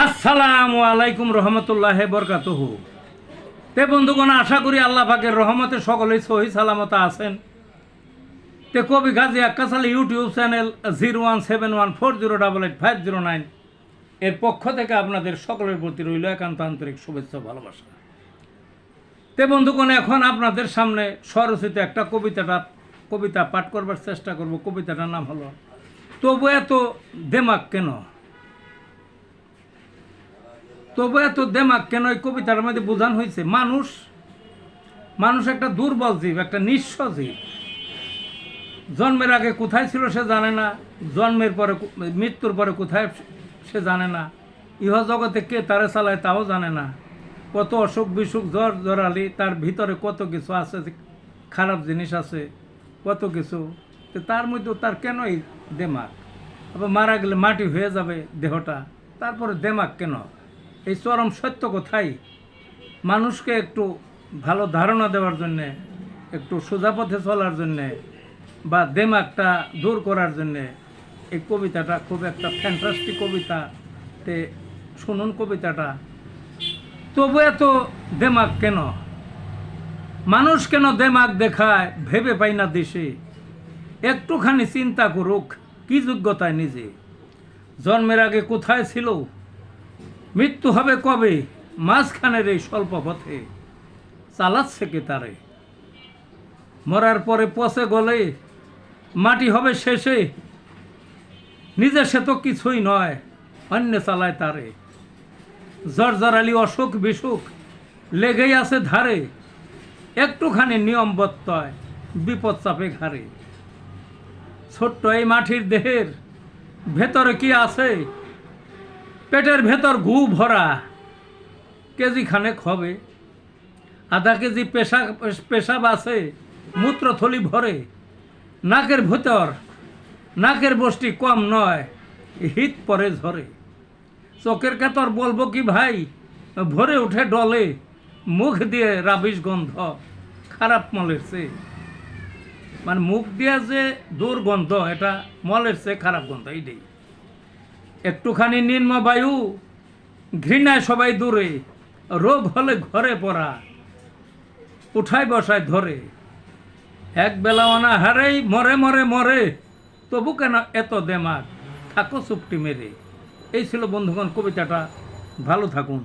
আসসালামু আলাইকুম রহমতুল্লাহ বরকাতুহু। তে বন্ধুগণ, আশা করি আল্লাহ পাকের রহমতে সকলেই সহি সালামত আছেন। তে কবি গাজী আক্কাস আলী ইউটিউব চ্যানেল 017140885009 এর পক্ষ থেকে আপনাদের সকলের প্রতি রইল একান্ত আন্তরিক শুভেচ্ছা ভালোবাসা। তে বন্ধুগণ, এখন আপনাদের সামনে স্বরচিত একটা কবিতা পাঠ করবার চেষ্টা করব। কবিতাটার নাম হলো তবু এত দেমাগ কেন। তবু এত দেমাগ কেন এই কবিতার মধ্যে বোঝানো হয়েছে মানুষ একটা দুর্বল জীব, একটা নিঃস্ব জীব। জন্মের আগে কোথায় ছিল সে জানে না, জন্মের পরে মৃত্যুর পরে কোথায় সে জানে না, ইহ জগতে কে তারে চালায় তাও জানে না। কত অসুখ বিসুখ জ্বর জড়ালি তার ভিতরে কত কিছু আছে, খারাপ জিনিস আছে কত কিছু। তো তার মধ্যেও তার কেন এই দেমাগ? আবার মারা গেলে মাটি হয়ে যাবে দেহটা, তারপরে দেমাগ কেন? এই চরম সত্য কোথায় মানুষকে একটু ভালো ধারণা দেওয়ার জন্যে, একটু সোজা পথে চলার জন্যে বা দেমাগটা দূর করার জন্যে এই কবিতাটা খুব একটা ফ্যান্টাস্টিক কবিতা। তে শুনুন কবিতাটা। তবু এত দেমাগ কেন, মানুষ কেন দেমাগ দেখায় ভেবে পাই না দেশে। একটুখানি চিন্তা করুক কি যোগ্যতায় নিজে। জন্মের আগে কোথায় ছিল, মৃত্যু হবে কবে, মাঝখানের এই স্বল্প পথে চালাচ্ছে কে তারে। মরার পরে পচে গলে মাটি হবে শেষে, নিজে সে তো কিছুই নয়, অন্য চালায় তারে। জর্জরালি অসুখ বিসুখ লেগেই আছে ধারে, একটুখানি নিয়ম বত্যয় বিপদ চাপে ঘাড়ে। ছোট্ট এই মাটির দেহের ভেতরে কি আছে, পেটের ভেতর ঘু ভরা কেজি খানেক হবে। আধা কেজি পেশাব আছে মূত্রথলি ভরে। নাকের বষ্টি কম নয়, হিত পরে ঝরে। চোখের কাতর বলবো কি ভাই, ভরে উঠে ডলে। মুখ দিয়ে রাবিশ গন্ধ খারাপ মলের চেয়ে, মানে মুখ দিয়ে যে দুর্গন্ধ, এটা মলের চেয়ে খারাপ গন্ধ। এইটাই একটুখানি নিম্ন বায়ু, ঘৃণায় সবাই দূরে। রোগ হলে ঘরে পড়া, উঠায় বসায় ধরে। এক বেলা অনাহারেই মরে মরে মরে, তবু কেন এত দেমাগ, থাকো চুপটি মেরে। এই ছিল বন্ধুগণ কবিতাটা। ভালো থাকুন।